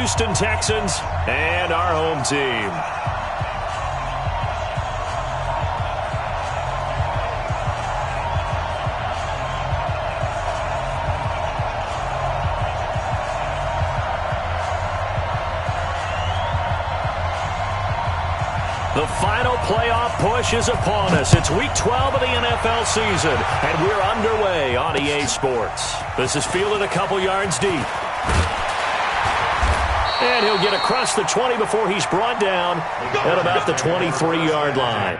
Houston Texans and our home team. The final playoff push is upon us. It's Week 12 of the NFL season, and we're underway on EA Sports. This is fielded a couple yards deep. And he'll get across the 20 before he's brought down at about the 23-yard line.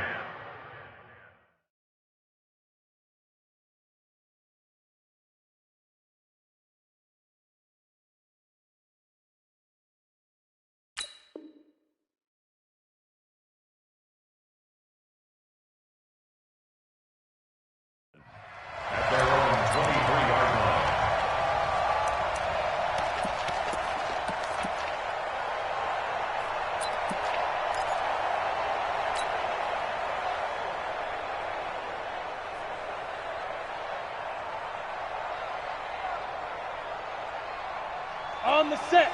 On the set.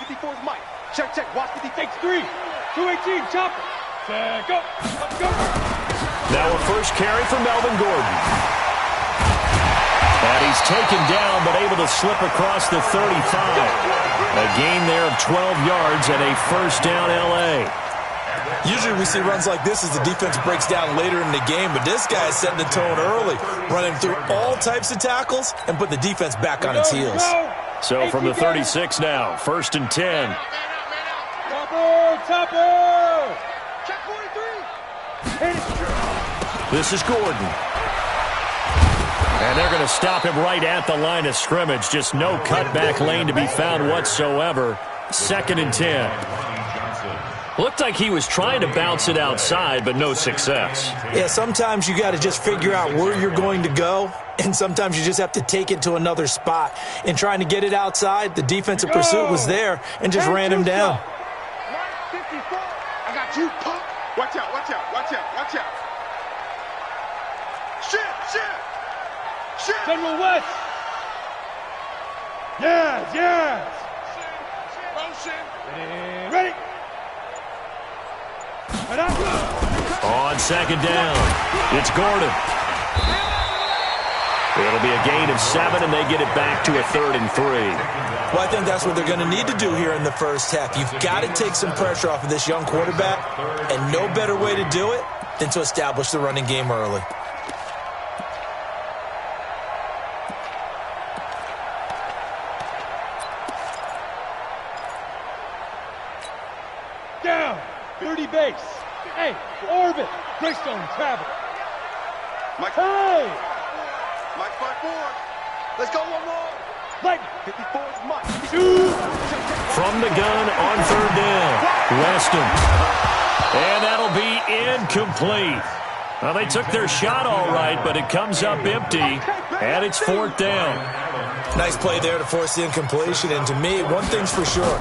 54 is Mike. Check, check. Watch 50. Takes 3. 218. Chopper. Set. Go. Let's go. Now a first carry for Melvin Gordon. And he's taken down but able to slip across the 35. A gain there of 12 yards and a first down L.A. Usually we see runs like this as the defense breaks down later in the game, but this guy is setting the tone early, running through all types of tackles and put the defense back on its heels. So from the 36 now, 1st and 10. Topper! Check 43! This is Gordon. And they're going to stop him right at the line of scrimmage. Just no cutback lane to be found whatsoever. 2nd and 10. Looked like he was trying to bounce it outside, but no success. Yeah, sometimes you got to just figure out where you're going to go, and sometimes you just have to take it to another spot. In trying to get it outside, the defensive pursuit was there and just ran him down. 54. I got you, Pop. Watch out, watch out, watch out, watch out. Shit. General West. Yes. Motion. Ready. On 2nd down, it's Gordon. It'll be a gain of 7, and they get it back to a 3rd and 3. Well, I think that's what they're going to need to do here in the first half. You've got to take some pressure off of this young quarterback, and no better way to do it than to establish the running game early. Down. 30 base. Hey, orbit. Greystone travel. Mike. Hey. Mike 5-4. Let's go one more. Mike. 54 is Mike. From the gun on 3rd down. Weston. And that'll be incomplete. Well, they took their shot all right, but it comes up empty, and it's 4th down. Nice play there to force the incompletion, and to me, one thing's for sure.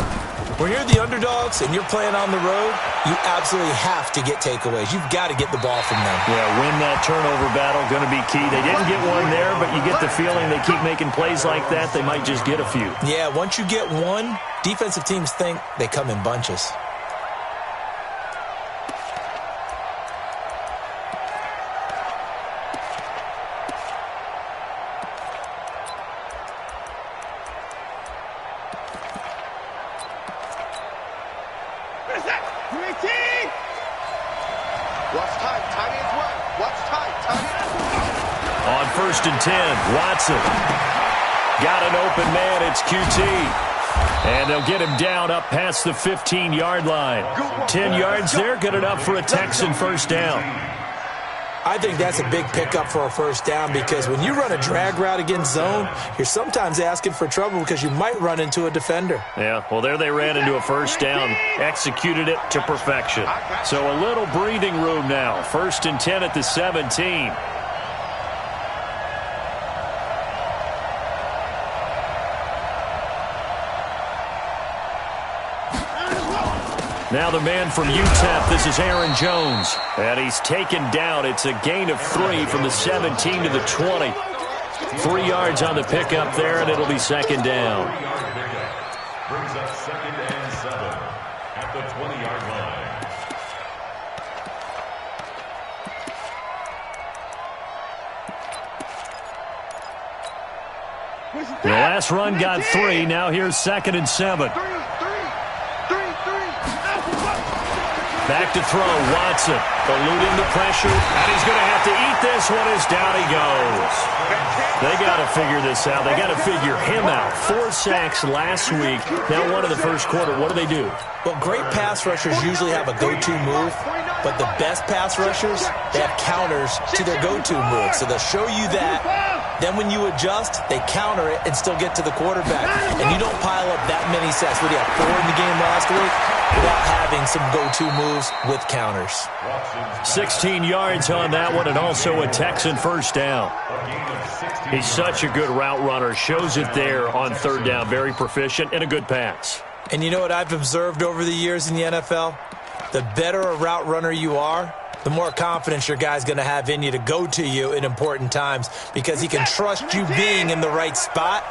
When you're the underdogs and you're playing on the road, you absolutely have to get takeaways. You've got to get the ball from them. Yeah, win that turnover battle, going to be key. They didn't get one there, but you get the feeling they keep making plays like that, they might just get a few. Yeah, once you get one, defensive teams think they come in bunches. On 1st and 10, Watson. Got an open man, it's QT. And they'll get him down up past the 15-yard line. 10 yards there, good enough for a Texan first down. I think that's a big pickup for a first down because when you run a drag route against zone, you're sometimes asking for trouble because you might run into a defender. Yeah, well, there they ran into a first down, executed it to perfection. So a little breathing room now. 1st and 10 at the 17. Now the man from UTEP, this is Aaron Jones. And he's taken down. It's a gain of 3 from the 17 to the 20. 3 yards on the pickup there, and it'll be 2nd down. brings up 2nd and 7 at the 20-yard line. The last run got 3. Now here's 2nd and 7. Back to throw. Watson eluding the pressure. And he's going to have to eat this one as down he goes. They got to figure this out. They got to figure him out. 4 sacks last week. Now one in the first quarter. What do? Well, great pass rushers usually have a go-to move. But the best pass rushers, they have counters to their go-to move. So they'll show you that. Then when you adjust, they counter it and still get to the quarterback. And you don't pile up that many sacks. What do you have, 4 in the game last week? Without having some go-to moves with counters. 16 yards on that one, and also a Texan first down. He's such a good route runner. Shows it there on 3rd down. Very proficient and a good pass. And you know what I've observed over the years in the NFL? The better a route runner you are, the more confidence your guy's going to have in you to go to you in important times because he can trust you being in the right spot,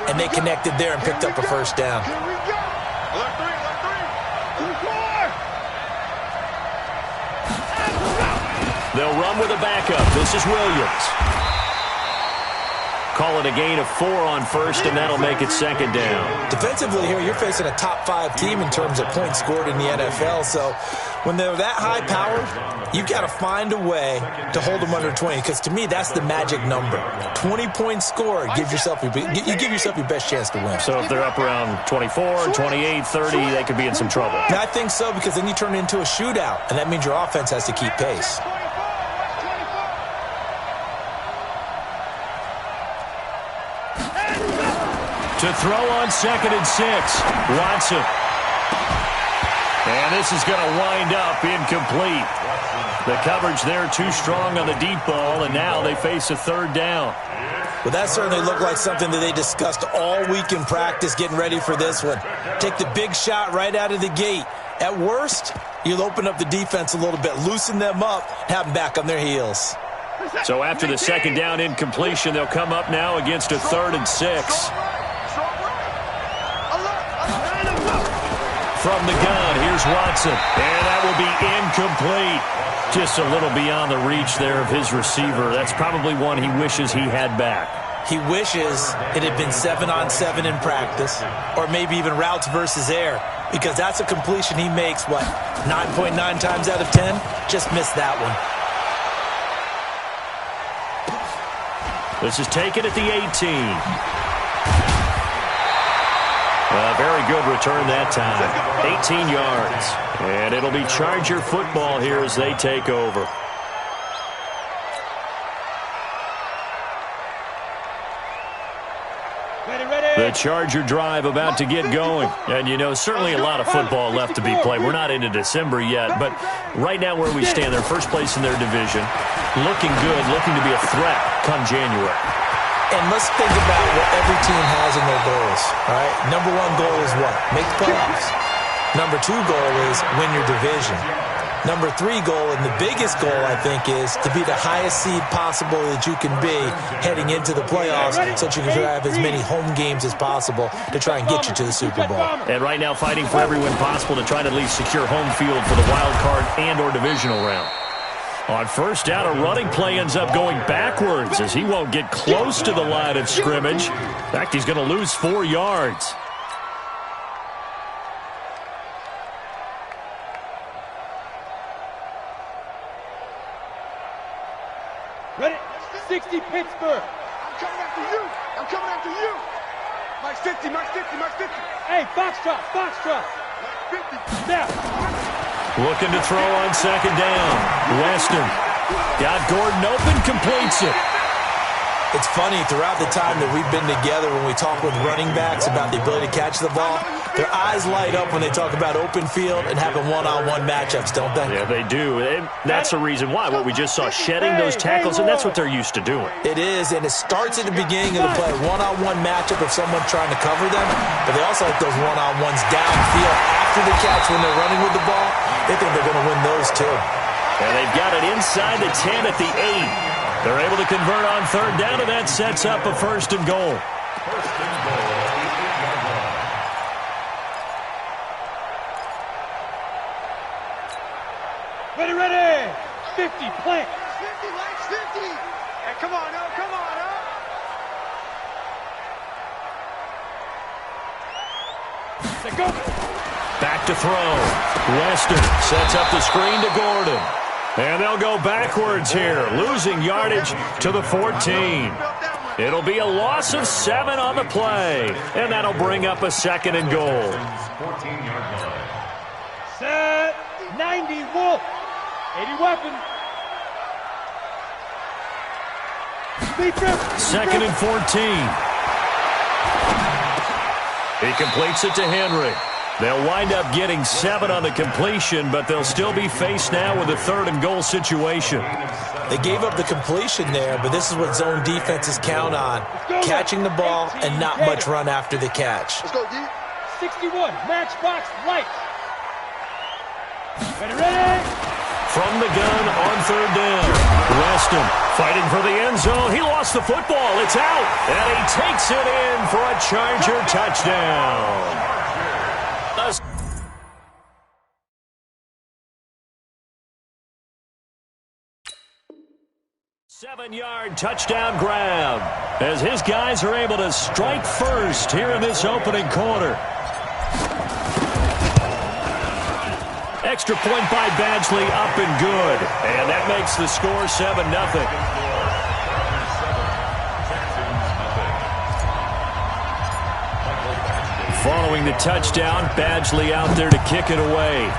and they connected there and picked up a first down. They'll run with a backup. This is Williams. Call it a gain of 4 on first, and that'll make it 2nd down. Defensively here, you're facing a top 5 team in terms of points scored in the NFL. So when they're that high-powered, you've got to find a way to hold them under 20. Because to me, that's the magic number. 20 points scored, you give yourself your best chance to win. So if they're up around 24, 28, 30, they could be in some trouble. And I think so, because then you turn it into a shootout, and that means your offense has to keep pace. To throw on 2nd and 6. Watson. And this is going to wind up incomplete. The coverage there too strong on the deep ball, and now they face a 3rd down. Well, that certainly looked like something that they discussed all week in practice getting ready for this one. Take the big shot right out of the gate. At worst, you'll open up the defense a little bit, loosen them up, have them back on their heels. So after the 2nd down incompletion, they'll come up now against a 3rd and 6. From the gun, here's Watson. And that will be incomplete. Just a little beyond the reach there of his receiver. That's probably one he wishes he had back. He wishes it had been 7-on-7 in practice, or maybe even routes versus air, because that's a completion he makes, 9.9 times out of 10? Just missed that one. This is taken at the 18. Very good return that time. 18 yards. And it'll be Charger football here as they take over. The Charger drive about to get going. And, you know, certainly a lot of football left to be played. We're not into December yet, but right now where we stand, they're first place in their division. Looking good, looking to be a threat come January. And let's think about what every team has in their goals, all right? Number 1 goal is what? Make the playoffs. Number 2 goal is win your division. Number 3 goal, and the biggest goal, I think, is to be the highest seed possible that you can be heading into the playoffs so that you can have as many home games as possible to try and get you to the Super Bowl. And right now fighting for every win possible to try to at least secure home field for the wild card and or divisional round. On first down, a running play ends up going backwards as he won't get close to the line of scrimmage. In fact, he's going to lose 4 yards. Ready? 60 Pittsburgh. I'm coming after you. I'm coming after you. Mike 50, Mike 50, Mike 50. Hey, Foxtrot, Foxtrot. Mike 50. Now. Looking to throw on 2nd down. Weston got Gordon open, completes it. It's funny, throughout the time that we've been together when we talk with running backs about the ability to catch the ball, their eyes light up when they talk about open field and having one-on-one matchups, don't they? Yeah, they do. And that's the reason why. What we just saw, shedding those tackles, and that's what they're used to doing. It is, and it starts at the beginning of the play. One-on-one matchup of someone trying to cover them, but they also like those one-on-ones downfield after the catch when they're running with the ball. They think they're going to win those, too. And they've got it inside the 10 at the 8. They're able to convert on 3rd down, and that sets up a 1st and goal. Ready, ready. 50, plant. 50, Mike's 50. Hey, come on, no, come on, no. Let go. Back to throw. Weston sets up the screen to Gordon. And they'll go backwards here, losing yardage to the 14. It'll be a loss of 7 on the play, and that'll bring up a 2nd and goal. Set. 90, Wolf. 80 weapon. 2nd and 14. He completes it to Henry. They'll wind up getting 7 on the completion, but they'll still be faced now with a 3rd and goal situation. They gave up the completion there, but this is what zone defenses count on. Catching the ball and not much run after the catch. Let's go, D. 61, matchbox light. Ready, ready. From the gun on 3rd down. Weston fighting for the end zone. He lost the football. It's out. And he takes it in for a Charger touchdown. 7-yard touchdown grab as his guys are able to strike first here in this opening quarter. Extra point by Badgley, up and good. And that makes the score 7-0. Following the touchdown, Badgley out there to kick it away.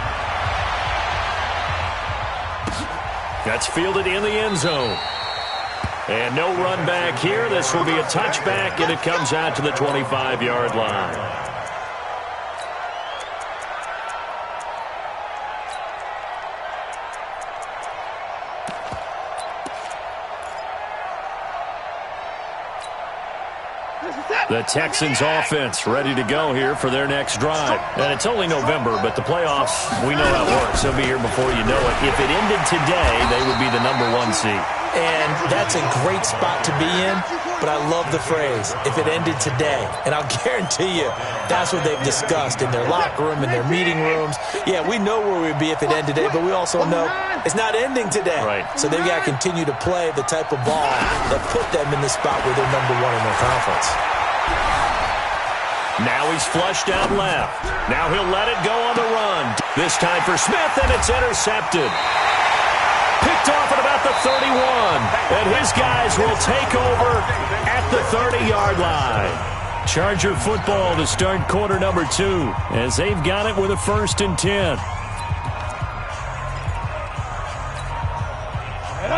That's fielded in the end zone. And no run back here. This will be a touchback, and it comes out to the 25-yard line. The Texans offense ready to go here for their next drive. And it's only November, but the playoffs, we know how it works. They'll be here before you know it. If it ended today, they would be the #1 seed. And that's a great spot to be in, but I love the phrase, if it ended today. And I'll guarantee you, that's what they've discussed in their locker room, in their meeting rooms. Yeah, we know where we'd be if it ended today, but we also know it's not ending today. Right. So they've got to continue to play the type of ball that put them in the spot where they're #1 in their conference. Now he's flushed down left. Now he'll let it go on the run. This time for Smith, and it's intercepted. Picked off at about the 31. And his guys will take over at the 30-yard line. Charger football to start quarter #2 as they've got it with a 1st and 10.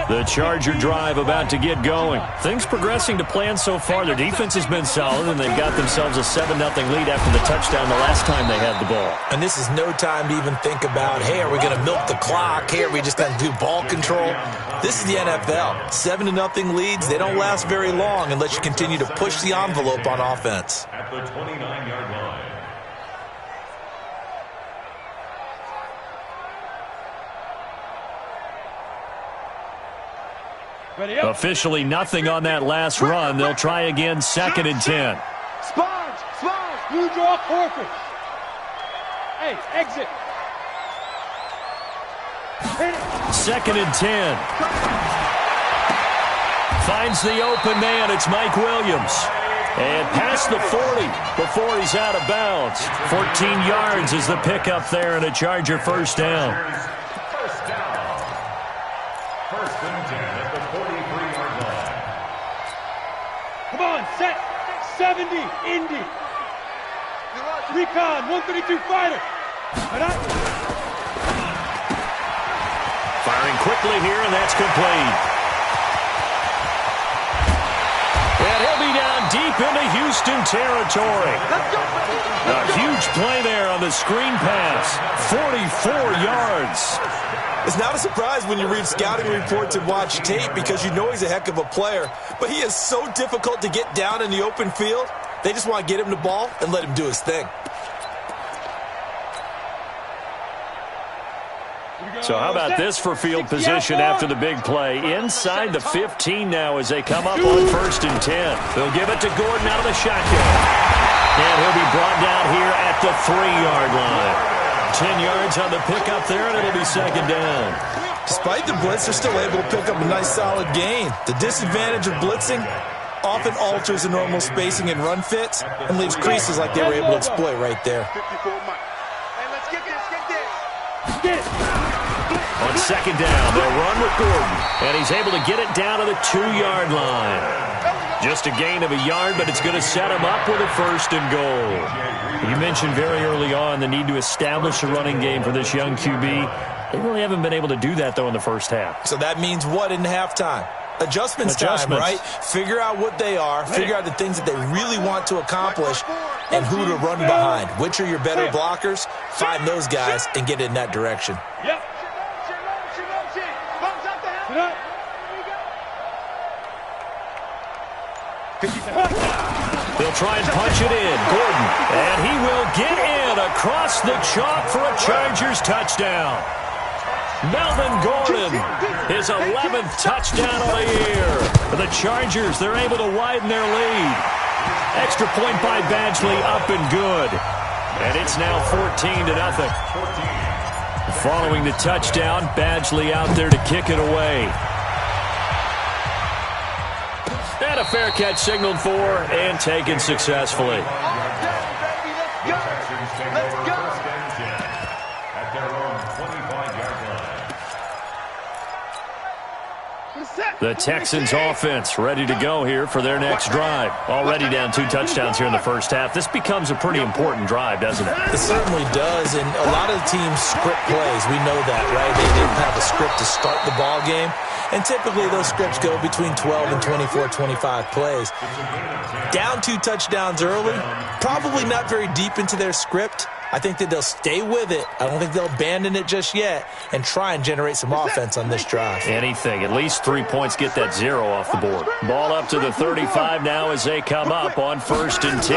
The Charger drive about to get going. Things progressing to plan so far. Their defense has been solid, and they've got themselves a 7-0 lead after the touchdown the last time they had the ball. And this is no time to even think about, hey, are we going to milk the clock? Hey, are we just going to do ball control? This is the NFL. 7-0 leads, they don't last very long unless you continue to push the envelope on offense. At the 29-yard line. Officially nothing on that last run. They'll try again, 2nd and 10. Sponge, blue draw, forfeit. Hey, exit. 2nd and 10. Finds the open man. It's Mike Williams. And past the 40 before he's out of bounds. 14 yards is the pickup there, and a Charger 1st down. First down. 1st and 10 at the 43-yard line. Come on, set. 70, Indy. Recon, 132 fighter. Firing quickly here, and that's complete. And he'll be down deep into Houston territory. A huge play there on the screen pass. 44 yards. It's not a surprise when you read scouting reports and watch tape because you know he's a heck of a player. But he is so difficult to get down in the open field. They just want to get him the ball and let him do his thing. So how about this for field position after the big play? Inside the 15 now as they come up on 1st and 10. They'll give it to Gordon out of the shotgun. And he'll be brought down here at the 3-yard line. 10 yards on the pickup there, and it'll be second down. Despite the blitz, they're still able to pick up a nice, solid gain. The disadvantage of blitzing often alters the normal spacing and run fits and leaves creases like they were able to exploit right there. On second down, they'll run with Gordon, and he's able to get it down to the 2-yard line. Just a gain of a yard, but it's going to set him up with a first and goal. You mentioned very early on the need to establish a running game for this young QB. They really haven't been able to do that, though, in the first half. So that means what in halftime? Adjustments time, right? Figure out what they are, figure out the things that they really want to accomplish, and who to run behind. Which are your better blockers? Find those guys and get in that direction. Yep. They'll try and punch it in. Gordon, and he will get in across the chalk for a Chargers touchdown. Melvin Gordon, his 11th touchdown of the year. For the Chargers, they're able to widen their lead. Extra point by Badgley, up and good. And it's now 14-0. Following the touchdown, Badgley out there to kick it away. And a fair catch signaled for and taken successfully. The Texans offense ready to go here for their next drive. Already down 2 touchdowns here in the first half. This becomes a pretty important drive, doesn't it? It certainly does, and a lot of the teams script plays. We know that, right? They didn't have a script to start the ball game, and typically those scripts go between 12 and 24, 25 plays. Down 2 touchdowns early, probably not very deep into their script. I think that they'll stay with it. I don't think they'll abandon it just yet and try and generate some offense on this drive. Anything. At least 3 points get that 0 off the board. Ball up to the 35 now as they come up on 1st and 10.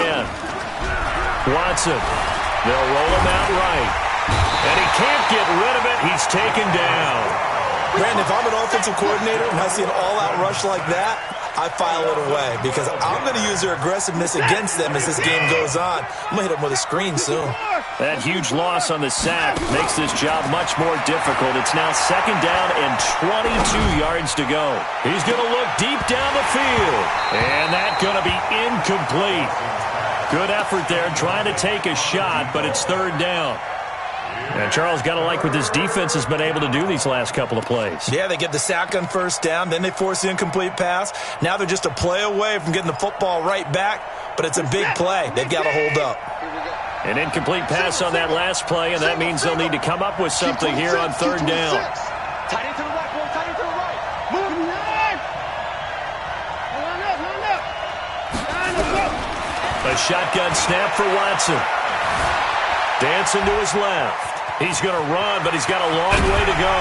Watson. They'll roll him out right. And he can't get rid of it. He's taken down. Brandon, if I'm an offensive coordinator and I see an all-out rush like that, I file it away because I'm going to use their aggressiveness against them as this game goes on. I'm going to hit them with a screen soon. That huge loss on the sack makes this job much more difficult. It's now second down and 22 yards to go. He's going to look deep down the field. And that's going to be incomplete. Good effort there trying to take a shot, but it's 3rd down. And Charles, got to like what this defense has been able to do these last couple of plays. Yeah, they get the sack on 1st down, then they force the incomplete pass. Now they're just a play away from getting the football right back, but it's a big play. They've got to hold up. An incomplete pass on that last play, and that means they'll need to come up with something here on 3rd down. Tight end to the right, boy. Tight end to the right. Move. Line up. A shotgun snap for Watson. Dancing to his left. He's going to run, but he's got a long way to go.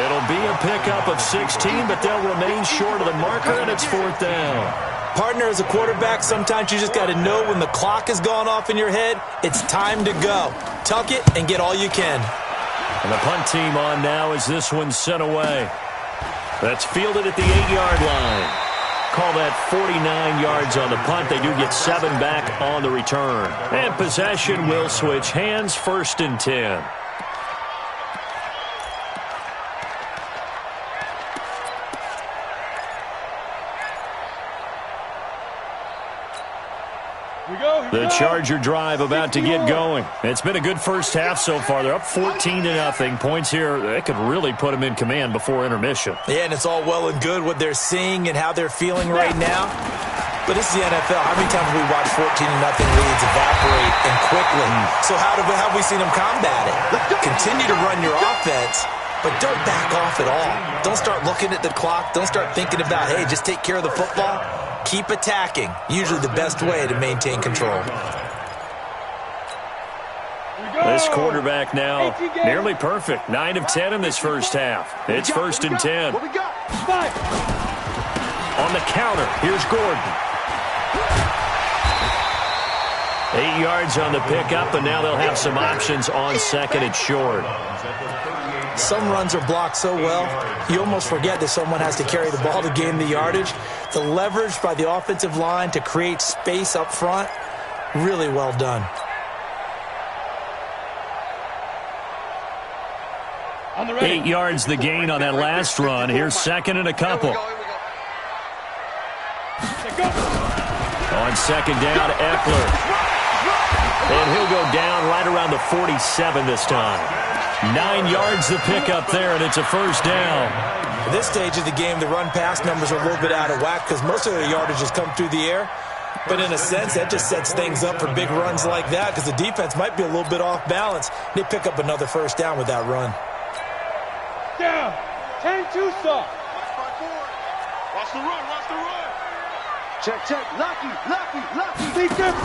It'll be a pickup of 16, but they'll remain short of the marker, and it's 4th down. Partner, as a quarterback, sometimes you just got to know when the clock has gone off in your head, it's time to go. Tuck it and get all you can. And the punt team on now as this one's sent away. That's fielded at the 8-yard line. Call that 49 yards on the punt. They do get 7 back on the return. And possession will switch hands, 1st and 10. The Charger drive about to get going. It's been a good first half so far. They're up 14-0. Points here, they could really put them in command before intermission. Yeah, and it's all well and good what they're seeing and how they're feeling right now. But this is the NFL. How many times have we watched 14-0 leads evaporate and quickly? So how have we seen them combat it? Continue to run your offense, but don't back off at all. Don't start looking at the clock. Don't start thinking about, hey, just take care of the football. Keep attacking. Usually the best way to maintain control. This quarterback now nearly perfect. 9 of 10 in this first half. It's 1st and 10. What we got? 5. On the counter, here's Gordon. 8 yards on the pickup, and now they'll have some options on 2nd and short. Some runs are blocked so well, you almost forget that someone has to carry the ball to gain the yardage. The leverage by the offensive line to create space up front, really well done. 8 yards the gain on that last run. Here's second and a couple. On second down, Eckler. And he'll go down right around the 47 this time. 9 yards the pickup there, and it's a first down. At this stage of the game, the run-pass numbers are a little bit out of whack because most of the yardage has come through the air. But in a sense, that just sets things up for big runs like that because the defense might be a little bit off balance. They pick up another first down with that run. Down. 10-2 stop. Watch the run. Watch the run. Check. Lucky. Be different.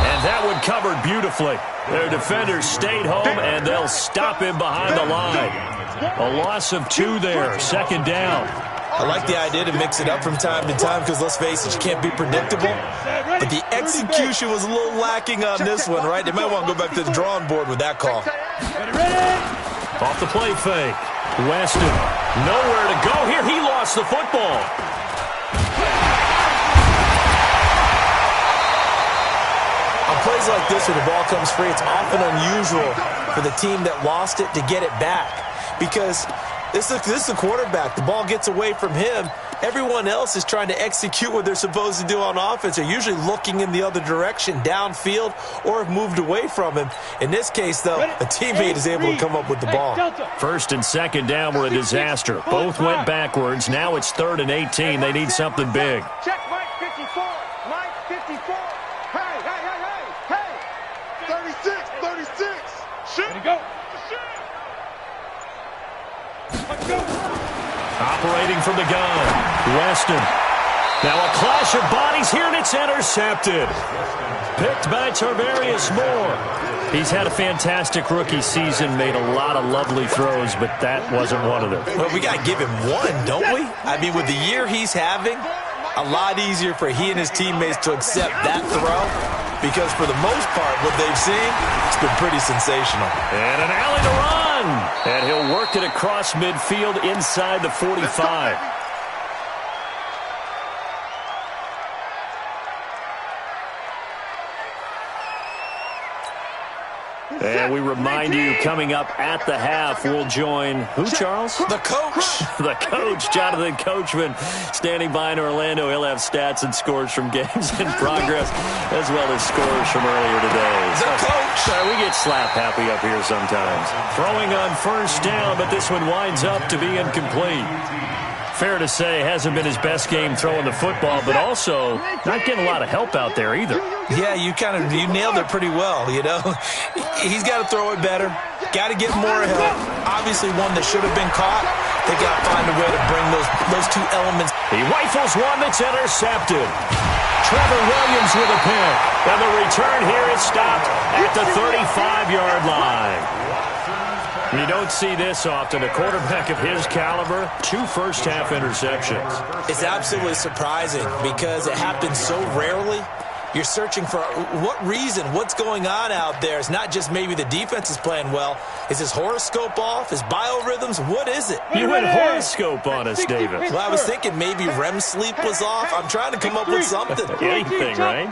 And that one covered beautifully. Their defenders stayed home, and they'll stop him behind the line. A loss of 2 there, second down. I like the idea to mix it up from time to time because, let's face it, you can't be predictable. But the execution was a little lacking on this one, right? They might want to go back to the drawing board with that call. Off the play fake. Weston, nowhere to go here. He lost the football. On plays like this where the ball comes free, it's often unusual for the team that lost it to get it back because this is the quarterback. The ball gets away from him. Everyone else is trying to execute what they're supposed to do on offense. They're usually looking in the other direction, downfield, or have moved away from him. In this case, though, a teammate is able to come up with the ball. First and second down were a disaster. Both went backwards. Now it's 3rd and 18. They need something big. Check Mike 54. Mike 54. Hey. 36. Shoot. Ready to go. Let's go. Operating from the gun, Weston. Now a clash of bodies here, and it's intercepted. Picked by Tarvarius Moore. He's had a fantastic rookie season, made a lot of lovely throws, but that wasn't one of them. Well, we got to give him one, don't we? I mean, with the year he's having, a lot easier for he and his teammates to accept that throw because for the most part, what they've seen, it's been pretty sensational. And an alley to run. And he'll work it across midfield inside the 45. And we remind you, coming up at the half, we'll join who, Charles? The coach. The coach, Jonathan Coachman, standing by in Orlando. He'll have stats and scores from games in progress, as well as scores from earlier today. The coach. We get slap happy up here sometimes. Throwing on first down, but this one winds up to be incomplete. Fair to say, hasn't been his best game throwing the football, but also not getting a lot of help out there either. Yeah, you nailed it pretty well, you know. He's got to throw it better. Got to get more help. Obviously one that should have been caught. They got to find a way to bring those two elements. He rifles one that's intercepted. Trevor Williams with a pick. And the return here is stopped at the 35-yard line. You don't see this often. A quarterback of his caliber, 2 first-half interceptions. It's absolutely surprising because it happens so rarely. You're searching for what reason, what's going on out there. It's not just maybe the defense is playing well. Is his horoscope off? His biorhythms? What is it? You went horoscope on us, David. Well, I was thinking maybe REM sleep was off. I'm trying to come up with something. Anything, right?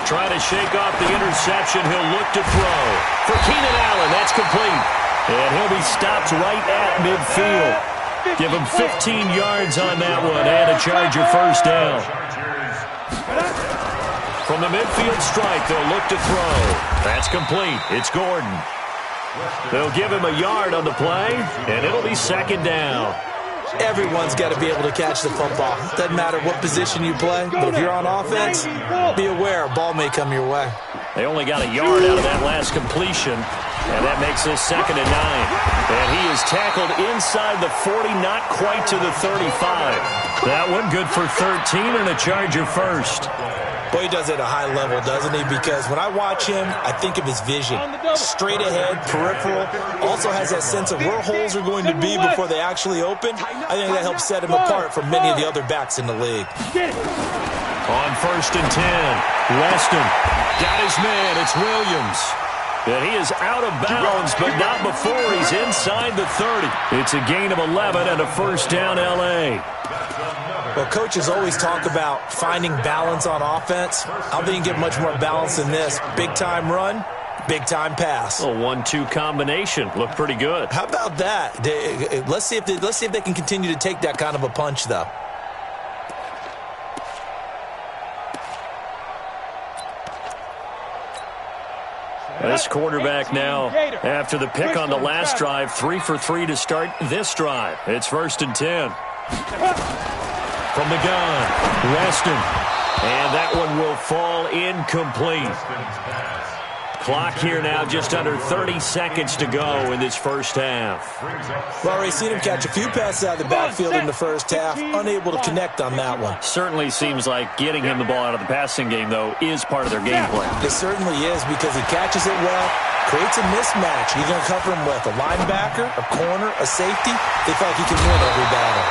Trying to shake off the interception. He'll look to throw. For Keenan Allen, that's complete. And he'll be stopped right at midfield. Give him 15 yards on that one and a Charger first down. From the midfield strike, they'll look to throw. That's complete. It's Gordon. They'll give him a yard on the play, and it'll be second down. Everyone's got to be able to catch the football. Doesn't matter what position you play, but if you're on offense, be aware a ball may come your way. They only got a yard out of that last completion, and that makes this 2nd and 9. And he is tackled inside the 40, not quite to the 35. That one good for 13 and a Charger first. Boy, he does it at a high level, doesn't he? Because when I watch him, I think of his vision. Straight ahead, peripheral. Also has that sense of where holes are going to be before they actually open. I think that helps set him apart from many of the other backs in the league. On 1st and 10, Weston got his man. It's Williams. And he is out of bounds, but not before he's inside the 30. It's a gain of 11 and a first down, L.A. Well, coaches always talk about finding balance on offense. I don't think you can get much more balance than this. Big-time run, big-time pass. A 1-2 combination. Looked pretty good. How about that? Let's see if they can continue to take that kind of a punch, though. This quarterback now, after the pick on the last drive, 3 for 3 to start this drive. It's 1st and 10. From the gun, Weston. And that one will fall incomplete. Clock here now, just under 30 seconds to go in this first half. Well, we've seen him catch a few passes out of the backfield in the first half, unable to connect on that one. Certainly seems like getting him the ball out of the passing game, though, is part of their game plan. It certainly is, because he catches it well, creates a mismatch. You're going to cover him with a linebacker, a corner, a safety. They feel like he can win every battle.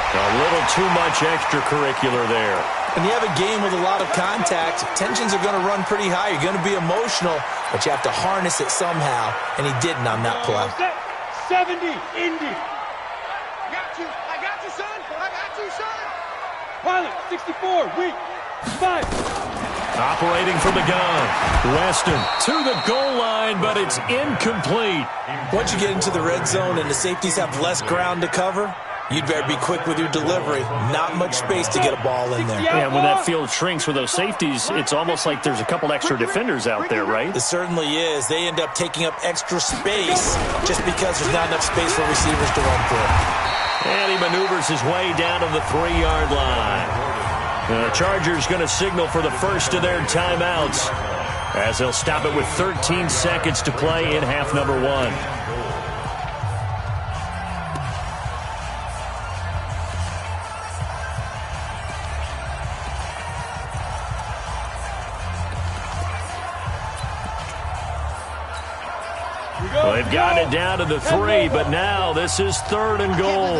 A little too much extracurricular there. When you have a game with a lot of contact, tensions are going to run pretty high. You're going to be emotional, but you have to harness it somehow, and he didn't on that play. 70, Indy. I got you, son. I got you, son. Pilot, 64, weak, 5. Operating from the gun, Weston to the goal line, but it's incomplete. Once you get into the red zone and the safeties have less ground to cover, you'd better be quick with your delivery. Not much space to get a ball in there. Yeah, when that field shrinks with those safeties, it's almost like there's a couple extra defenders out there, right? It certainly is. They end up taking up extra space just because there's not enough space for receivers to run through. And he maneuvers his way down to the 3-yard line. The Chargers going to signal for the first of their timeouts as they'll stop it with 13 seconds to play in half number 1. Well, they've got it down to the 3, but now this is 3rd and goal.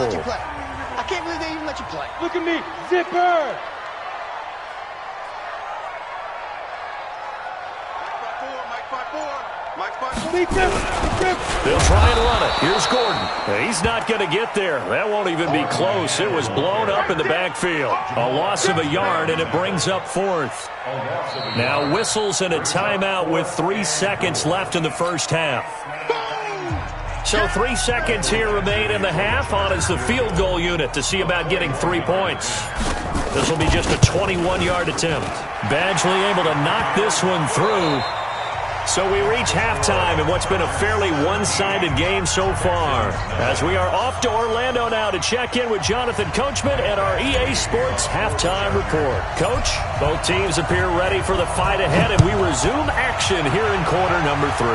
I can't believe they even let you play. Look at me, zipper. They'll try and run it. Here's Gordon. He's not going to get there. That won't even be close. It was blown up in the backfield. A loss of a yard, and it brings up 4th. Now whistles and a timeout with 3 seconds left in the first half. So 3 seconds here remain in the half. On is the field goal unit to see about getting 3 points. This will be just a 21-yard attempt. Badgley able to knock this one through. So we reach halftime in what's been a fairly one-sided game so far. As we are off to Orlando now to check in with Jonathan Coachman and our EA Sports Halftime Report. Coach, both teams appear ready for the fight ahead, and we resume action here in quarter number 3.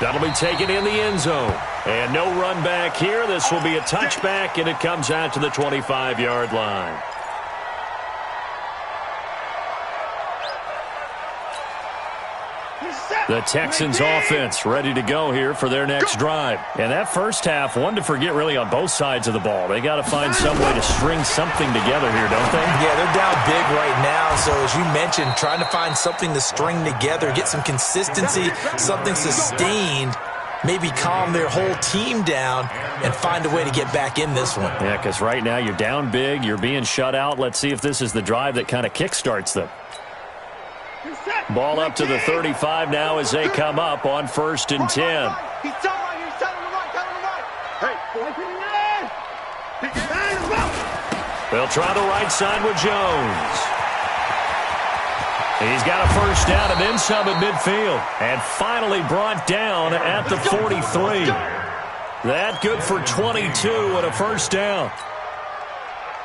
That'll be taken in the end zone. And no run back here. This will be a touchback, and it comes out to the 25-yard line. The Texans offense ready to go here for their next drive. And that first half, one to forget really on both sides of the ball. They got to find some way to string something together here, don't they? Yeah, they're down big right now. So as you mentioned, trying to find something to string together, get some consistency, something sustained, maybe calm their whole team down and find a way to get back in this one. Yeah, because right now you're down big, you're being shut out. Let's see if this is the drive that kind of kickstarts them. Ball up to the 35 now as they come up on 1st and 10. He's telling right here. He's telling him right. Hey, they'll try the right side with Jones. He's got a first down and then some at midfield. And finally brought down at the 43. That good for 22 and a first down.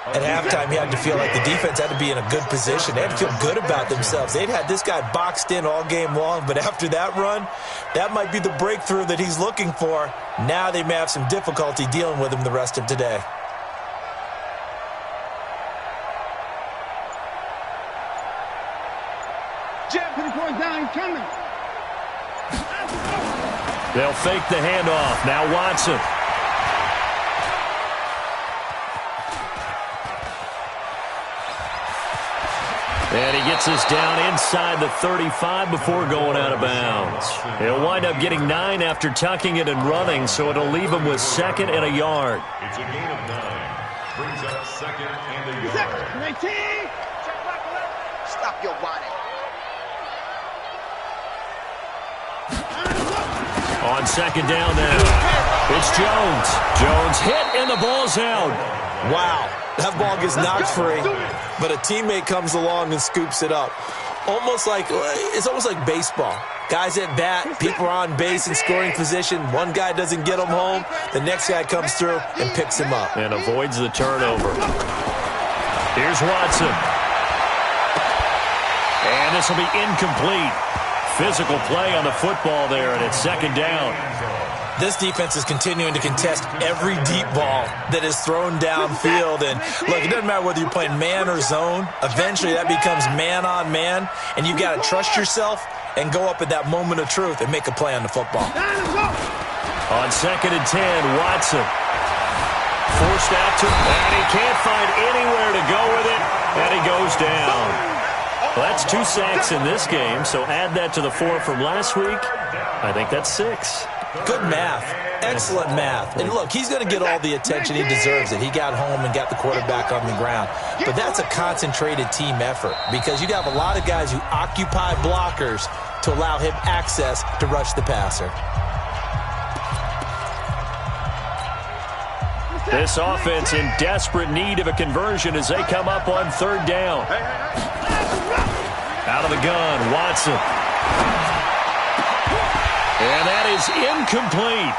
At halftime, you had to feel like the defense had to be in a good position. They had to feel good about themselves. They'd had this guy boxed in all game long, but after that run, that might be the breakthrough that he's looking for. Now they may have some difficulty dealing with him the rest of today. Jim, put the point down. He's coming. They'll fake the handoff. Now Watson. And he gets us down inside the 35 before going out of bounds. He'll wind up getting 9 after tucking it and running, so it'll leave him with 2nd and a yard. It's a gain of 9. Brings up 2nd and a yard. 19. Stop your whining. On 2nd down now, it's Jones. Jones hit, and the ball's out. Wow, that ball gets knocked free, but a teammate comes along and scoops it up. It's almost like baseball. Guys at bat, people are on base in scoring position. One guy doesn't get him home, the next guy comes through and picks him up. And avoids the turnover. Here's Watson. And this will be incomplete. Physical play on the football there, and it's 2nd down. This defense is continuing to contest every deep ball that is thrown downfield. And, look, it doesn't matter whether you're playing man or zone. Eventually that becomes man on man, and you've got to trust yourself and go up at that moment of truth and make a play on the football. On 2nd and 10, Watson. Forced out to, and he can't find anywhere to go with it, and he goes down. Well, that's 2 sacks in this game, so add that to the 4 from last week. I think that's 6. Good math. Excellent math. And look, he's going to get all the attention he deserves. He got home and got the quarterback on the ground. But that's a concentrated team effort because you have a lot of guys who occupy blockers to allow him access to rush the passer. This offense in desperate need of a conversion as they come up on 3rd down. Out of the gun, Watson. And that is incomplete.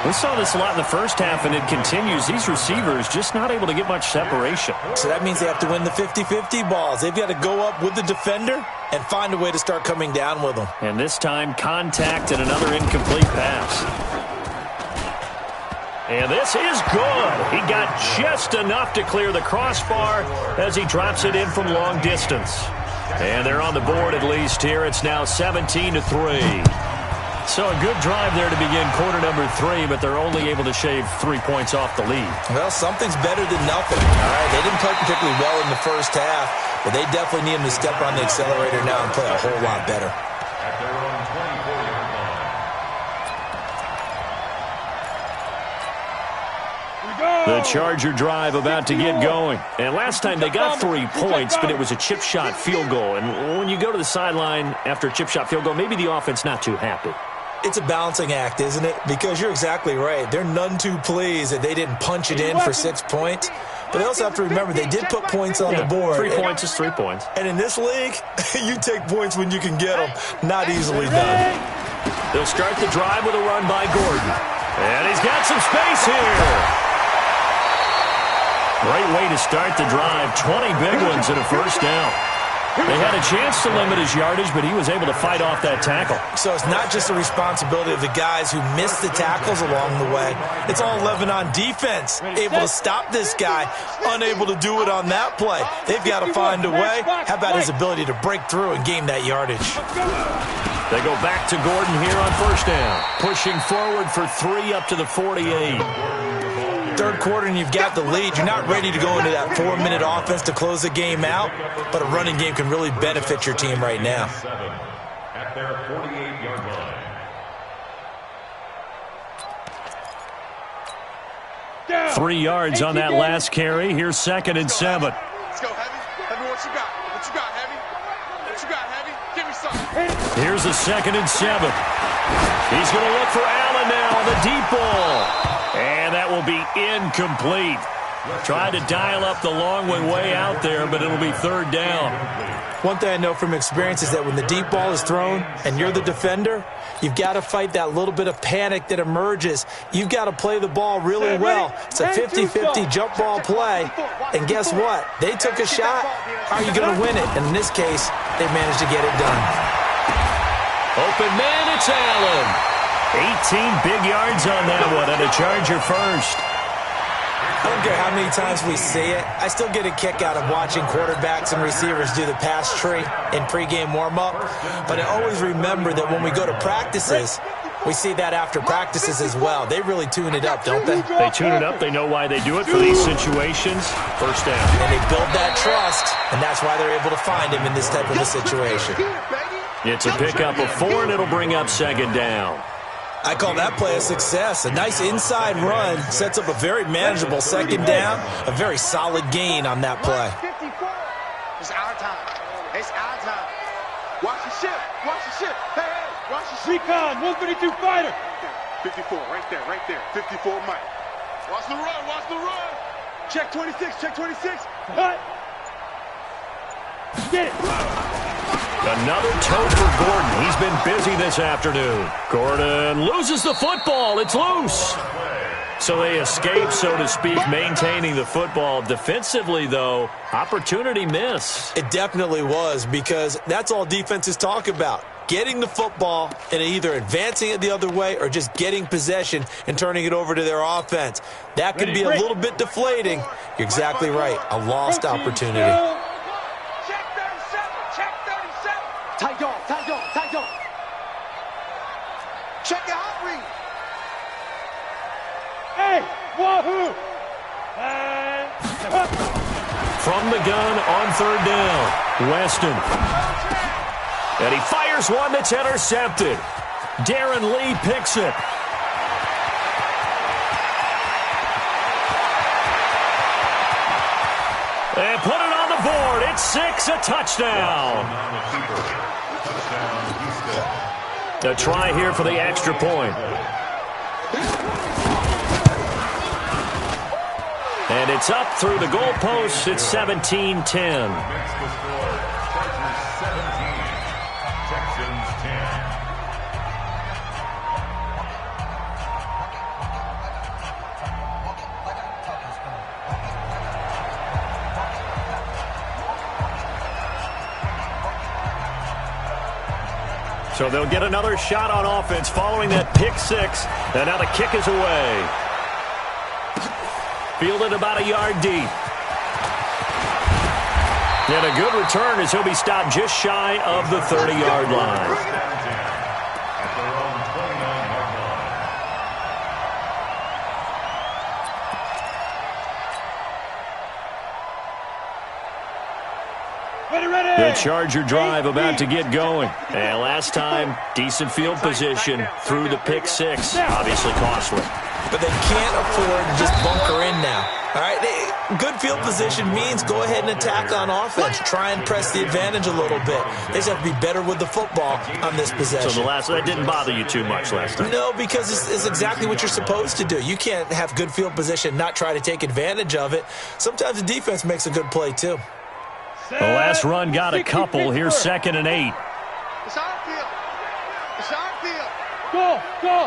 We saw this a lot in the first half, and it continues. These receivers just not able to get much separation. So that means they have to win the 50-50 balls. They've got to go up with the defender and find a way to start coming down with them. And this time, contact and another incomplete pass. And this is good. He got just enough to clear the crossbar as he drops it in from long distance. And they're on the board at least here. It's now 17-3. So a good drive there to begin quarter number 3, but they're only able to shave 3 points off the lead. Well, something's better than nothing. All right, they didn't play particularly well in the first half, but they definitely need them to step on the accelerator now and play a whole lot better. At their own 24-yard line. The Charger drive about to get going. And last time they got 3 points, but it was a chip shot field goal. And when you go to the sideline after a chip shot field goal, maybe the offense not too happy. It's a balancing act, isn't it? Because you're exactly right. They're none too pleased that they didn't punch it in for 6 points. But they also have to remember they did put points on the board. 3 points is 3 points. And in this league, you take points when you can get them. Not easily done. They'll start the drive with a run by Gordon. And he's got some space here. Great way to start the drive. 20 big ones and a first down. They had a chance to limit his yardage, but he was able to fight off that tackle. So it's not just the responsibility of the guys who missed the tackles along the way. It's all 11 on defense, able to stop this guy, unable to do it on that play. They've got to find a way. How about his ability to break through and gain that yardage? They go back to Gordon here on first down. Pushing forward for 3 up to the 48. Third quarter and you've got the lead. You're not ready to go into that 4-minute offense to close the game out, but a running game can really benefit your team right now. At their 48-yard line. 3 yards on that last carry. Here's 2nd and 7. Let's go, Heavy. Heavy, what you got? What you got, Heavy? What you got, Heavy? Give me something. Here's the 2nd and 7. He's going to look for Allen now on the deep ball. And that will be incomplete. Tried to dial up the long one way out there, but it'll be 3rd down. One thing I know from experience is that when the deep ball is thrown and you're the defender, you've got to fight that little bit of panic that emerges. You've got to play the ball really well. It's a 50-50 jump ball play. And guess what? They took a shot. How are you going to win it? And in this case, they managed to get it done. Open man, it's Allen. 18 big yards on that one, and a Charger first. I don't care how many times we see it. I still get a kick out of watching quarterbacks and receivers do the pass tree in pregame warm-up. But I always remember that when we go to practices, We see that after practices as well. They really tune it up, don't they? They tune it up. They know why they do it for these situations. First down. And they build that trust, and that's why they're able to find him in this type of a situation. It's a pickup of 4, and it'll bring up second down. I call that play a success. A nice inside run sets up a very manageable second down, a very solid gain on that play. It's our time. It's our time. Watch the ship. Watch the ship. Hey, watch the ship. Recon, 132 fighter. 54, right there. 54 Mike. Watch the run. Check 26, check 26. Cut. Get it. Another toe for Gordon. He's been busy this afternoon. Gordon loses the football. It's loose. So they escape, so to speak, maintaining the football. Defensively, though, opportunity miss. It definitely was, because that's all defenses talk about. Getting the football and either advancing it the other way or just getting possession and turning it over to their offense. That could be a little bit deflating. You're exactly right. A lost opportunity. Check 37. Tight dog. Check your hot read. Hey, wahoo! From the gun on third down, Weston. And he fires one that's intercepted. Darren Lee picks it. And put it on the board. It's 6, a touchdown. A try here for the extra point. And it's up through the goalposts. It's 17-10. Texans 10. So they'll get another shot on offense following that pick 6. And now the kick is away. Fielded about a yard deep. And a good return as he'll be stopped just shy of the 30-yard line. The Charger drive about to get going. And last time, decent field position through the pick 6. Obviously costly. But they can't afford to just bunker in now. All right, good field position means go ahead and attack on offense. Try and press the advantage a little bit. They just have to be better with the football on this possession. So that didn't bother you too much last time? No, because it's exactly what you're supposed to do. You can't have good field position, not try to take advantage of it. Sometimes the defense makes a good play too. The last run got a couple. Here's 2nd and 8. It's our field. Go.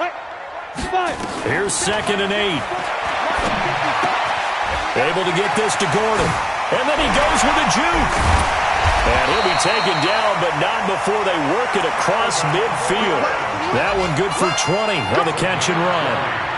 Right. 5. Here's 2nd and 8. Able to get this to Gordon. And then he goes with a juke. And he'll be taken down, but not before they work it across midfield. That one good for 20 on the catch and run.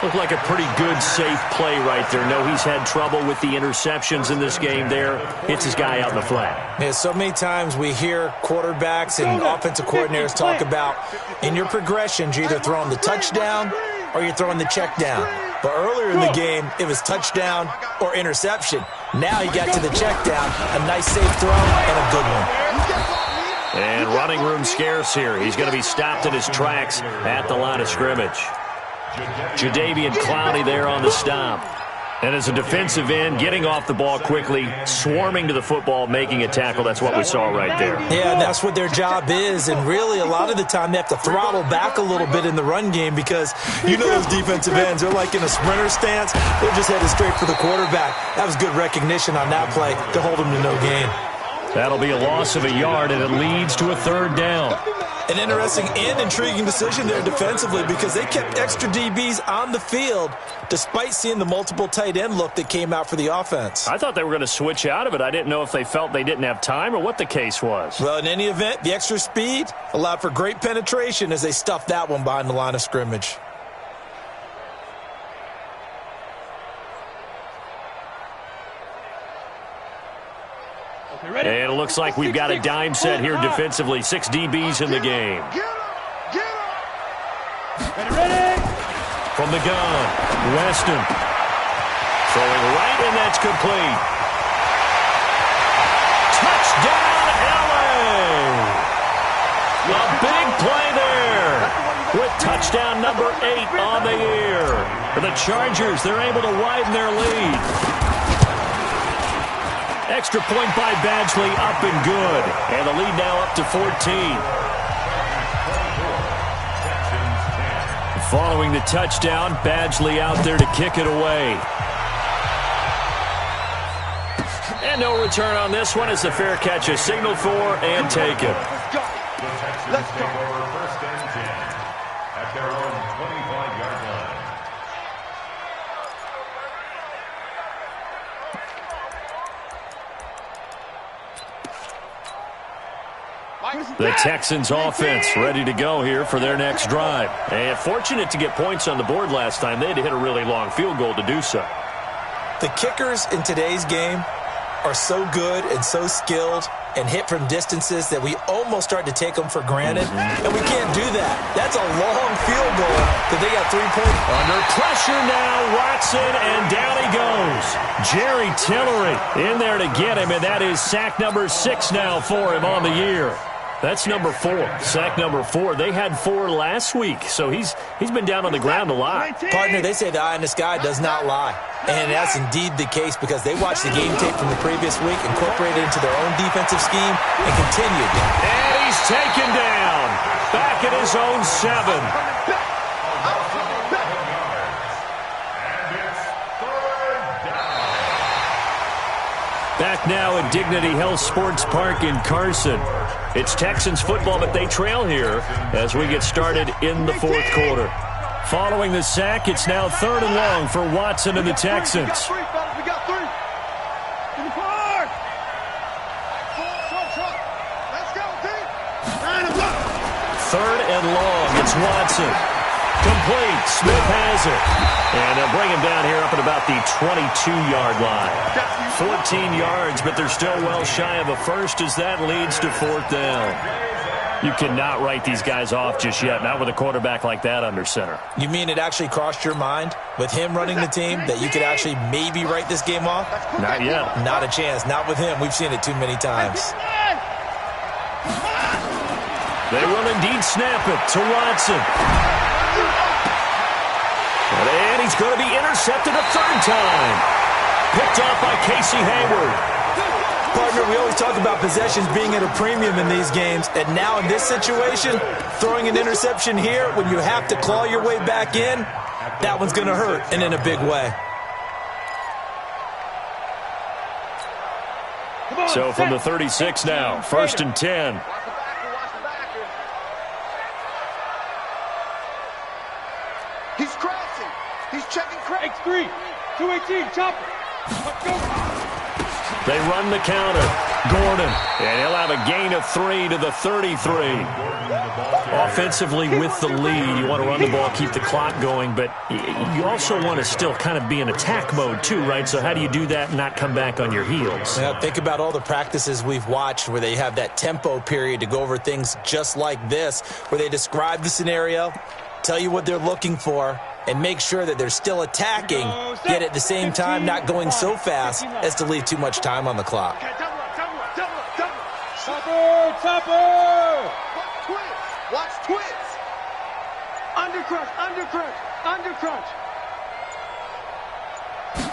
Looked like a pretty good, safe play right there. No, he's had trouble with the interceptions in this game there. Hits his guy out in the flat. Yeah, so many times we hear quarterbacks and offensive coordinators talk about in your progressions, you're either throwing the touchdown or you're throwing the check down. But earlier in the game, it was touchdown or interception. Now you got to the check down, a nice safe throw and a good one. And running room scarce here. He's going to be stopped in his tracks at the line of scrimmage. Jadeveon Clowney there on the stop. And as a defensive end, getting off the ball quickly, swarming to the football, making a tackle. That's what we saw right there. Yeah, and that's what their job is. And really, a lot of the time, they have to throttle back a little bit in the run game because you know those defensive ends, they're like in a sprinter stance. They're just headed straight for the quarterback. That was good recognition on that play to hold him to no gain. That'll be a loss of a yard, and it leads to a 3rd down. An interesting and intriguing decision there defensively because they kept extra DBs on the field despite seeing the multiple tight end look that came out for the offense. I thought they were going to switch out of it. I didn't know if they felt they didn't have time or what the case was. Well, in any event, the extra speed allowed for great penetration as they stuffed that one behind the line of scrimmage. And it looks like we've got a dime set here defensively. 6 DBs in the game. Ready? From the gun, Weston. Throwing right, and that's complete. Touchdown, LA! A big play there with touchdown number 8 on the year. For the Chargers, they're able to widen their lead. Extra point by Badgley, up and good. And the lead now up to 14. Following the touchdown, Badgley out there to kick it away. And no return on this one as the fair catch is signaled for and taken. Let's go. First and 10 at their own 25-yard line. The Texans offense ready to go here for their next drive. And fortunate to get points on the board last time. They had to hit a really long field goal to do so. The kickers in today's game are so good and so skilled and hit from distances that we almost start to take them for granted. And we can't do that. That's a long field goal that they got 3 points. Under pressure now, Watson, and down he goes. Jerry Tillery in there to get him, and that is sack number 6 now for him on the year. That's number 4, sack number 4. They had 4 last week, so he's been down on the ground a lot. Partner, they say the eye in the sky does not lie. And that's indeed the case because they watched the game tape from the previous week, incorporated it into their own defensive scheme, and continued. And he's taken down. Back at his own 7. Back now at Dignity Health Sports Park in Carson. It's Texans football, but they trail here as we get started in the 4th quarter. Following the sack, it's now 3rd and long for Watson and the Texans. We got 3. In the park. Let's go, team. 3rd and long. It's Watson. Complete. Smith has it. And they'll bring him down here up at about the 22-yard line. 14 yards, but they're still well shy of a first as that leads to 4th down. You cannot write these guys off just yet, not with a quarterback like that under center. You mean it actually crossed your mind with him running the team that you could actually maybe write this game off? Not yet. Not a chance. Not with him. We've seen it too many times. They will indeed snap it to Watson. And he's going to be intercepted a 3rd time. Picked off by Casey Hayward. Partner, we always talk about possessions being at a premium in these games, and now in this situation, throwing an interception here when you have to claw your way back in, that one's going to hurt, and in a big way. So from the 36 now, 1st and 10. He's crossing. He's checking crack. X3. 218. Chopper. Let's go. They run the counter. Gordon. And he'll have a gain of 3 to the 33. Offensively with the lead, you want to run the ball, keep the clock going, but you also want to still kind of be in attack mode too, right? So how do you do that and not come back on your heels? Yeah, think about all the practices we've watched where they have that tempo period to go over things just like this, where they describe the scenario, tell you what they're looking for, and make sure that they're still attacking, yet at the same time not going so fast as to leave too much time on the clock. Topper! Watch twist! Under crunch!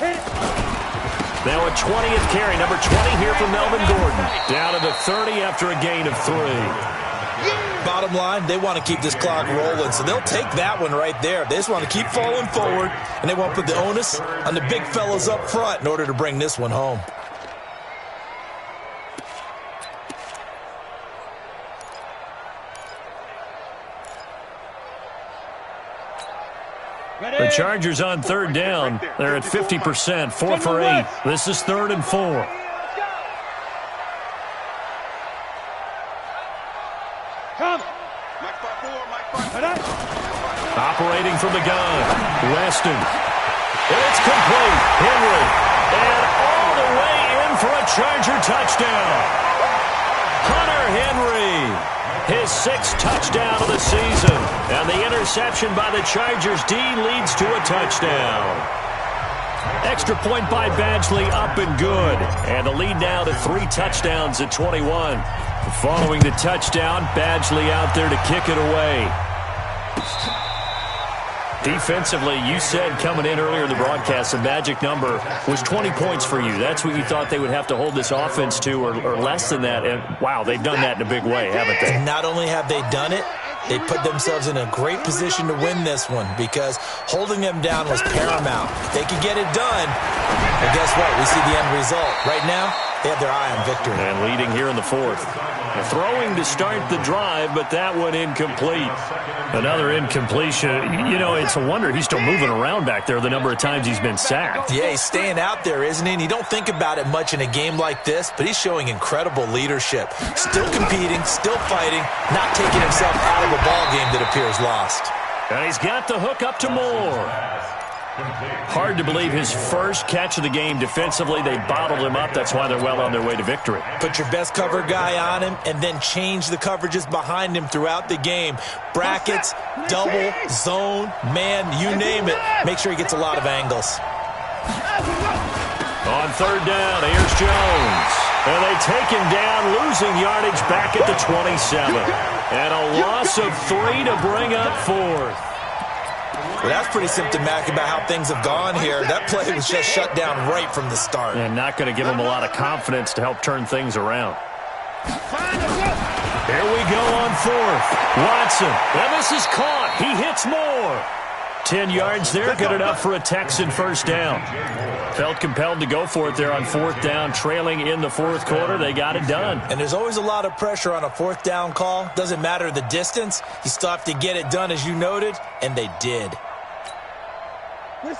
Hit it! Now a 20th carry, number 20 here for Melvin Gordon. Down to the 30 after a gain of 3. Bottom line, they want to keep this clock rolling, so they'll take that one right there. They just want to keep falling forward, and they want to put the onus on the big fellas up front in order to bring this one home. The Chargers on 3rd down. They're at 50%, 4 for 8. This is 3rd and 4. Come. Operating from the gun, Weston. And it's complete. Henry. And all the way in for a Charger touchdown. Hunter Henry. His 6th touchdown of the season. And the interception by the Chargers D leads to a touchdown. Extra point by Badgley, up and good. And the lead now to 3 touchdowns at 21. Following the touchdown, Badgley out there to kick it away. Defensively, you said coming in earlier in the broadcast, the magic number was 20 points for you. That's what you thought they would have to hold this offense to, or less than that. And, wow, they've done that in a big way, haven't they? Not only have they done it, they put themselves in a great position to win this one because holding them down was paramount. If they could get it done, well, guess what? We see the end result. Right now, they have their eye on victory. And leading here in the 4th. Throwing to start the drive, but that one incomplete. Another incompletion. You know, it's a wonder he's still moving around back there the number of times he's been sacked. Yeah, he's staying out there, isn't he? And you don't think about it much in a game like this, but he's showing incredible leadership. Still competing, still fighting, not taking himself out of a ball game that appears lost. And he's got the hook up to Moore. Hard to believe his first catch of the game defensively. They bottled him up. That's why they're well on their way to victory. Put your best cover guy on him and then change the coverages behind him throughout the game. Brackets, double, zone, man, you name it. Make sure he gets a lot of angles. On 3rd down, here's Jones. And they take him down, losing yardage back at the 27. And a loss of 3 to bring up 4th. Well, that's pretty symptomatic about how things have gone here. That play was just shut down right from the start. And not going to give him a lot of confidence to help turn things around. Here we go on 4th. Watson. And this is caught. He hits Moore. 10 yards there. Good enough for a Texan first down. Felt compelled to go for it there on 4th down. Trailing in the 4th quarter. They got it done. And there's always a lot of pressure on a 4th down call. Doesn't matter the distance. You still have to get it done, as you noted. And they did.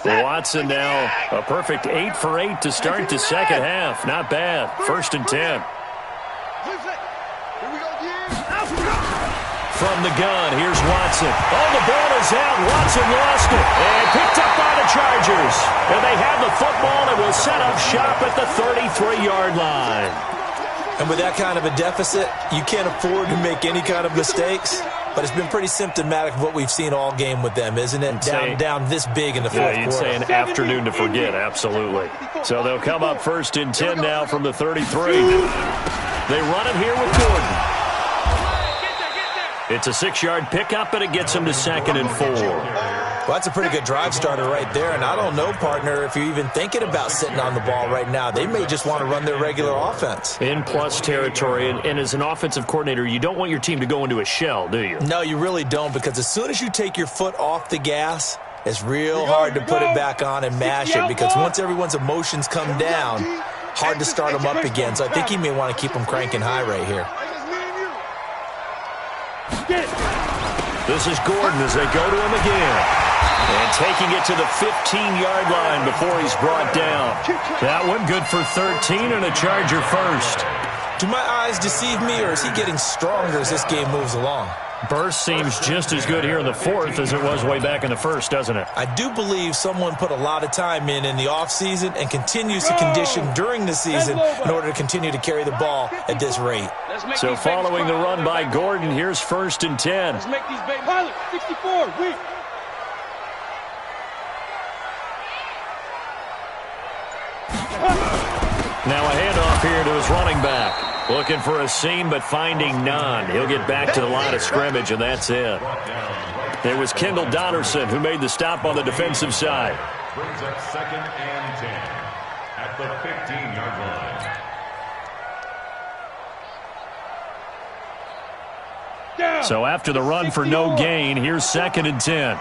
Watson now a perfect 8 for 8 to start the second half. Not bad. 1st and 10. From the gun, here's Watson. Oh, the ball is out. Watson lost it. And picked up by the Chargers. And they have the football and will set up shop at the 33-yard line. And with that kind of a deficit, you can't afford to make any kind of mistakes. But it's been pretty symptomatic of what we've seen all game with them, isn't it? Down this big in the 4th quarter. Yeah, you'd say an afternoon to forget, absolutely. So they'll come up 1st and 10 now from the 33. They run it here with Gordon. It's a 6-yard pickup, and it gets them to 2nd and 4. Well, that's a pretty good drive starter right there. And I don't know, partner, if you're even thinking about sitting on the ball right now. They may just want to run their regular offense. In plus territory. And as an offensive coordinator, you don't want your team to go into a shell, do you? No, you really don't, because as soon as you take your foot off the gas, it's real hard to put it back on and mash it. Because once everyone's emotions come down, hard to start them up again. So I think he may want to keep them cranking high right here. This is Gordon as they go to him again. And taking it to the 15-yard line before he's brought down. That one good for 13 and a Charger first. Do my eyes deceive me, or is he getting stronger as this game moves along? Burst seems just as good here in the 4th as it was way back in the 1st, doesn't it? I do believe someone put a lot of time in the offseason and continues to condition during the season in order to continue to carry the ball at this rate. So following the run by Gordon, here's 1st and 10. Let's make these big pilots. 64, weak. Now a handoff here to his running back. Looking for a seam, but finding none. He'll get back to the line of scrimmage, and that's it. It was Kendall Donnerson who made the stop on the defensive side. Brings up 2nd and 10 at the 15-yard line. So after the run for no gain, here's 2nd and 10.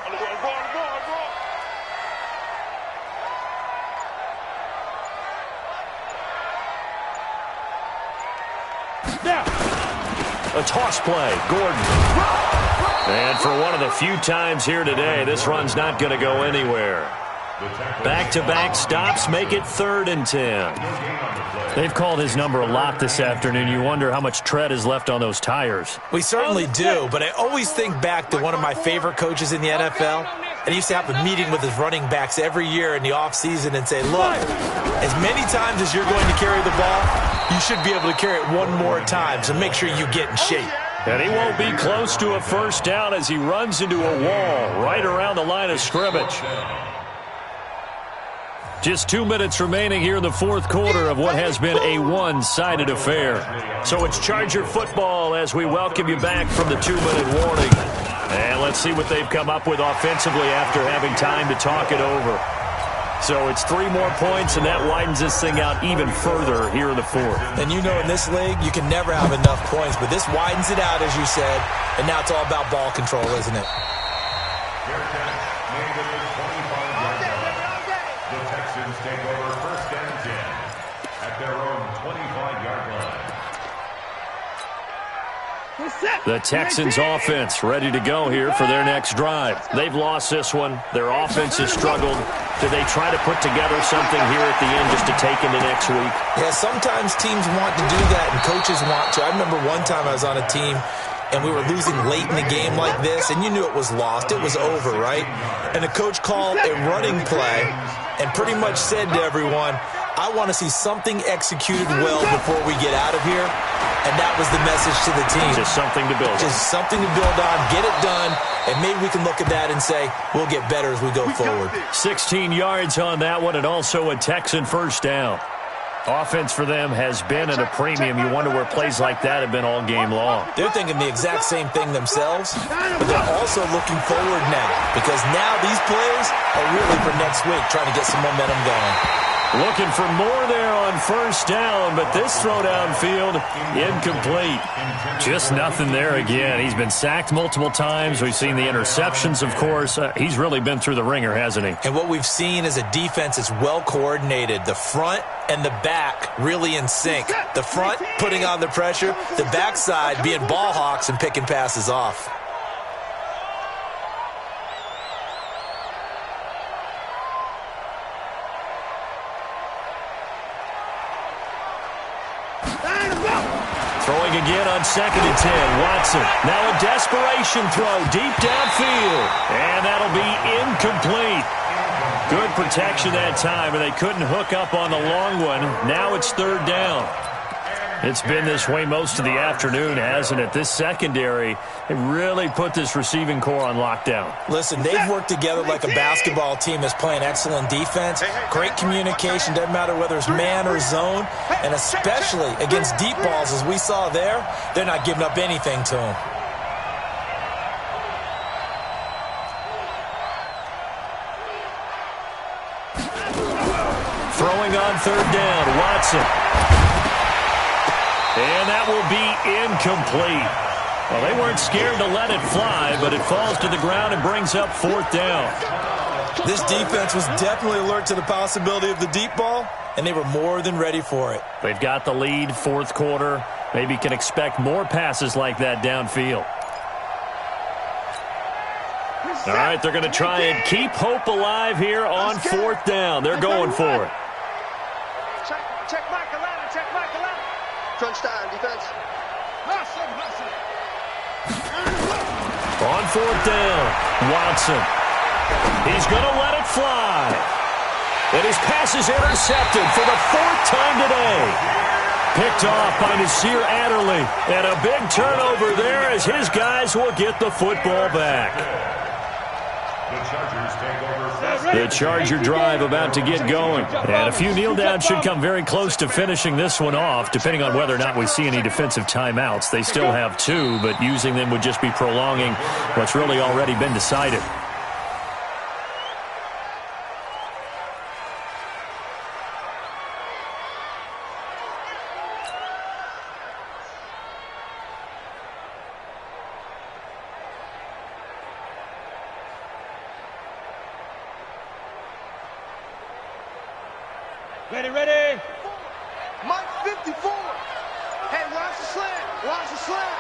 A toss play, Gordon. And for one of the few times here today, this run's not going to go anywhere. Back-to-back stops make it 3rd and 10. They've called his number a lot this afternoon. You wonder how much tread is left on those tires. We certainly do, but I always think back to one of my favorite coaches in the NFL. And he used to have a meeting with his running backs every year in the offseason and say, look, as many times as you're going to carry the ball, you should be able to carry it one more time, so make sure you get in shape. And he won't be close to a first down as he runs into a wall right around the line of scrimmage. Just 2 minutes remaining here in the fourth quarter of what has been a one-sided affair. So it's Charger football as we welcome you back from the 2-minute warning. And let's see what they've come up with offensively after having time to talk it over. So it's 3 more points, and that widens this thing out even further here in the fourth. And you know in this league, you can never have enough points, but this widens it out, as you said, and now it's all about ball control, isn't it? The Texans take over first and 10 at their own 25-yard line. The Texans offense ready to go here for their next drive. They've lost this one. Their offense has struggled. Do they try to put together something here at the end just to take into next week? Yeah, sometimes teams want to do that and coaches want to. I remember one time I was on a team and we were losing late in the game like this, and you knew it was lost. It was over, right? And the coach called a running play and pretty much said to everyone, I want to see something executed well before we get out of here. And that was the message to the team. Just something to build on. Just something to build on, get it done, and maybe we can look at that and say, we'll get better as we go forward. 16 yards on that one, and also a Texan first down. Offense for them has been at a premium. You wonder where plays like that have been all game long. They're thinking the exact same thing themselves, but they're also looking forward now, because now these plays are really for next week, trying to get some momentum going. Looking for more there on first down, but this throw downfield, incomplete. Just nothing there again. He's been sacked multiple times. We've seen the interceptions, of course. He's really been through the ringer, hasn't he? And what we've seen is a defense that's well coordinated. The front and the back really in sync. The front putting on the pressure, the backside being ball hawks and picking passes off. Throwing again on 2nd and 10. Watson. Now a desperation throw deep downfield. And that'll be incomplete. Good protection that time, and they couldn't hook up on the long one. Now it's 3rd down. It's been this way most of the afternoon, hasn't it? This secondary, it really put this receiving core on lockdown. Listen, they've worked together like a basketball team that's playing excellent defense. Great communication, doesn't matter whether it's man or zone. And especially against deep balls, as we saw there, they're not giving up anything to them. Throwing on 3rd down, Watson. And that will be incomplete. Well, they weren't scared to let it fly, but it falls to the ground and brings up 4th down. This defense was definitely alert to the possibility of the deep ball, and they were more than ready for it. They've got the lead, 4th quarter. Maybe can expect more passes like that downfield. All right, they're going to try and keep hope alive here on 4th down. They're going for it. Check Michael Allen, check Michael Allen. Crunch down, defense. On 4th down, Watson. He's going to let it fly. And his pass is intercepted for the 4th time today. Picked off by Nasir Adderley. And a big turnover there as his guys will get the football back. The Charger drive about to get going. And a few kneel downs should come very close to finishing this one off, depending on whether or not we see any defensive timeouts. They still have 2, but using them would just be prolonging what's really already been decided. Ready. Mike 54. Hey, watch the slant. Watch the slant.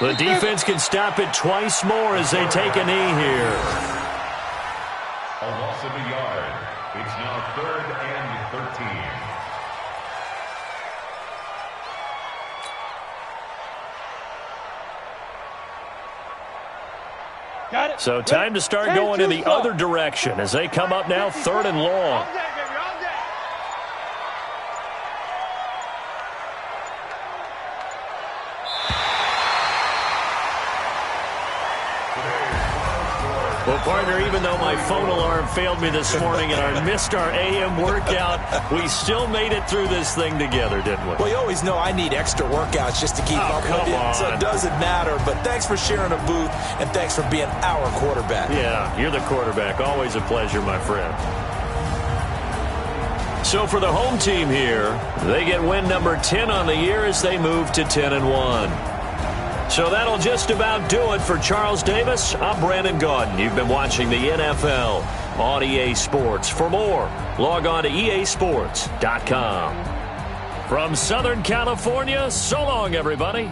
The defense can stop it twice more as they take a knee here. A loss of a yard. It's now 3rd and 13. So time to start going in the other direction as they come up now 3rd and long. Well, partner, even though my phone alarm failed me this morning and I missed our AM workout, we still made it through this thing together, didn't we? Well, you always know I need extra workouts just to keep up with you, so it doesn't matter. But thanks for sharing a booth, and thanks for being our quarterback. Yeah, you're the quarterback. Always a pleasure, my friend. So for the home team here, they get win number 10 on the year as they move to 10-1. So that'll just about do it for Charles Davis. I'm Brandon Gaudin. You've been watching the NFL on EA Sports. For more, log on to easports.com. From Southern California, so long, everybody.